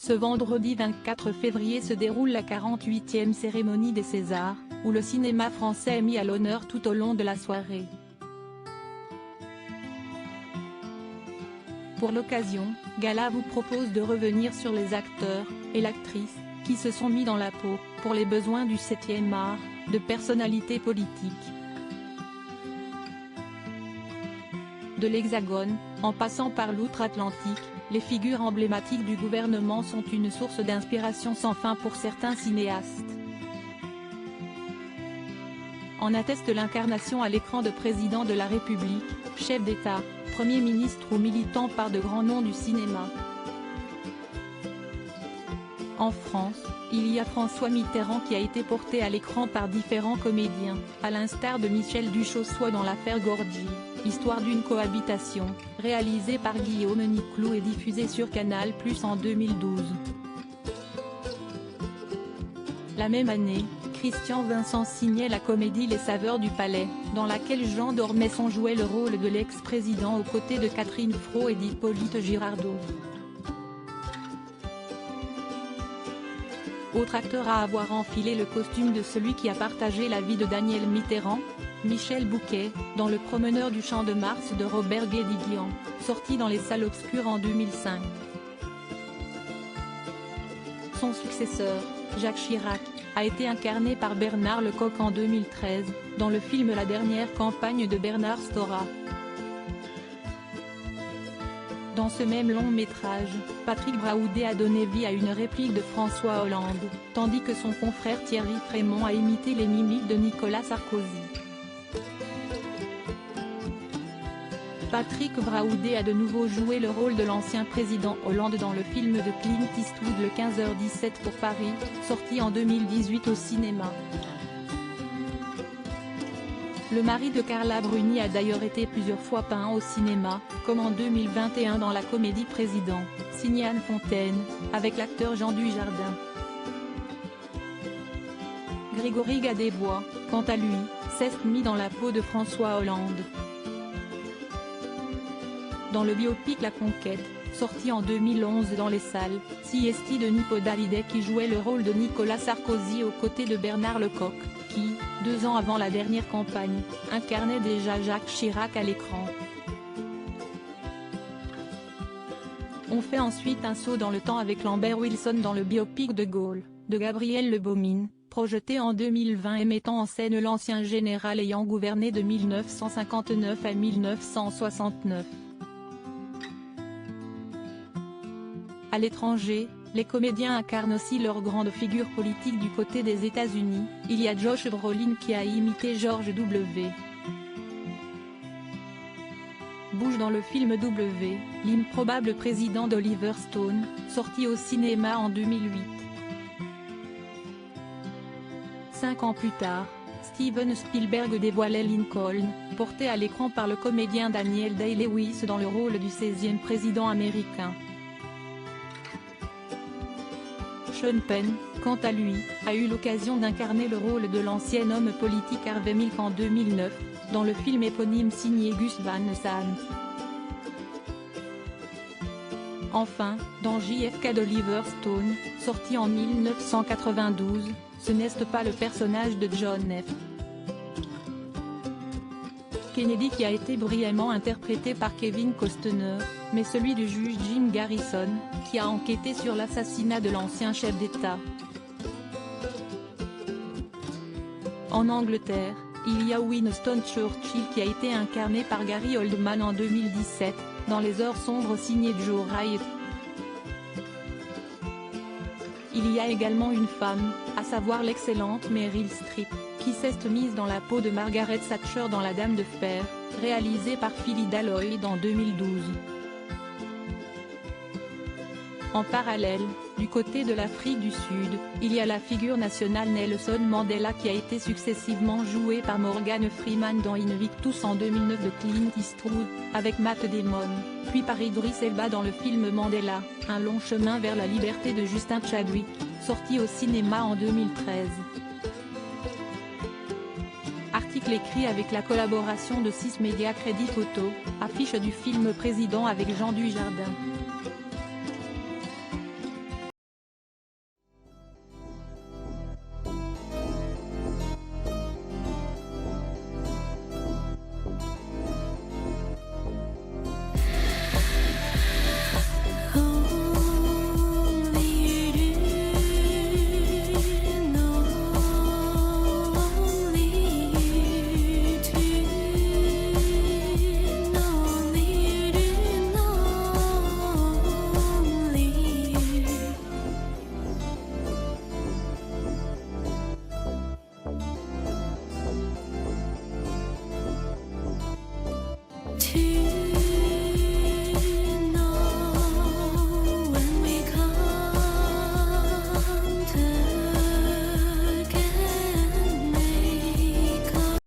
Ce vendredi 24 février se déroule la 48e cérémonie des Césars, où le cinéma français est mis à l'honneur tout au long de la soirée. Pour l'occasion, Gala vous propose de revenir sur les acteurs et l'actrice qui se sont mis dans la peau, pour les besoins du 7e art, de personnalités politiques. De l'Hexagone, en passant par l'outre-Atlantique, les figures emblématiques du gouvernement sont une source d'inspiration sans fin pour certains cinéastes. En atteste l'incarnation à l'écran de président de la République, chef d'État, Premier ministre ou militant par de grands noms du cinéma. En France, il y a François Mitterrand qui a été porté à l'écran par différents comédiens, à l'instar de Michel Duchossois dans l'affaire Gordy, Histoire d'une cohabitation, réalisé par Guillaume Niclou et diffusé sur Canal+ en 2012. La même année, Christian Vincent signait la comédie Les Saveurs du Palais, dans laquelle Jean d'Ormesson jouait le rôle de l'ex-président aux côtés de Catherine Fro et d'Hippolyte Girardot. Autre acteur à avoir enfilé le costume de celui qui a partagé la vie de Daniel Mitterrand, Michel Bouquet, dans Le Promeneur du Champ de Mars de Robert Guédiguian, sorti dans les salles obscures en 2005. Son successeur, Jacques Chirac, a été incarné par Bernard Lecoq en 2013, dans le film La dernière campagne de Bernard Stora. Dans ce même long métrage, Patrick Braoudé a donné vie à une réplique de François Hollande, tandis que son confrère Thierry Frémont a imité les mimiques de Nicolas Sarkozy. Patrick Braoudé a de nouveau joué le rôle de l'ancien président Hollande dans le film de Clint Eastwood Le 15h17 pour Paris, sorti en 2018 au cinéma. Le mari de Carla Bruni a d'ailleurs été plusieurs fois peint au cinéma, comme en 2021 dans la comédie Président, signée Anne Fontaine, avec l'acteur Jean Dujardin. Grégory Gadebois, quant à lui, s'est mis dans la peau de François Hollande. Dans le biopic La Conquête, sorti en 2011 dans les salles, c'est Denis Podalides qui jouait le rôle de Nicolas Sarkozy aux côtés de Bernard Lecoq, qui, 2 ans avant la dernière campagne, incarnait déjà Jacques Chirac à l'écran. On fait ensuite un saut dans le temps avec Lambert Wilson dans le biopic de Gaulle, de Gabriel Lebomine, projeté en 2020 et mettant en scène l'ancien général ayant gouverné de 1959 à 1969. À l'étranger, les comédiens incarnent aussi leurs grandes figures politiques du côté des États-Unis. Il y a Josh Brolin qui a imité George W. Bush dans le film W, l'improbable président d'Oliver Stone, sorti au cinéma en 2008. 5 ans plus tard, Steven Spielberg dévoilait Lincoln, porté à l'écran par le comédien Daniel Day-Lewis dans le rôle du 16e président américain. Sean Penn, quant à lui, a eu l'occasion d'incarner le rôle de l'ancien homme politique Harvey Milk en 2009, dans le film éponyme signé Gus Van Sant. Enfin, dans JFK d'Oliver Stone, sorti en 1992, ce n'est pas le personnage de John F. Kennedy qui a été brillamment interprété par Kevin Costner, mais celui du juge Jim Garrison, qui a enquêté sur l'assassinat de l'ancien chef d'État. En Angleterre, il y a Winston Churchill qui a été incarné par Gary Oldman en 2017, dans Les Heures sombres signé Joe Wright. Il y a également une femme, à savoir l'excellente Meryl Streep, qui s'est mise dans la peau de Margaret Thatcher dans La Dame de Fer, réalisée par Phyllida Lloyd en 2012. En parallèle, du côté de l'Afrique du Sud, il y a la figure nationale Nelson Mandela qui a été successivement jouée par Morgan Freeman dans Invictus en 2009 de Clint Eastwood, avec Matt Damon, puis par Idris Elba dans le film Mandela, un long chemin vers la liberté de Justin Chadwick, sorti au cinéma en 2013. Article écrit avec la collaboration de 6 médias Crédit Photo, affiche du film Président avec Jean Dujardin. 去。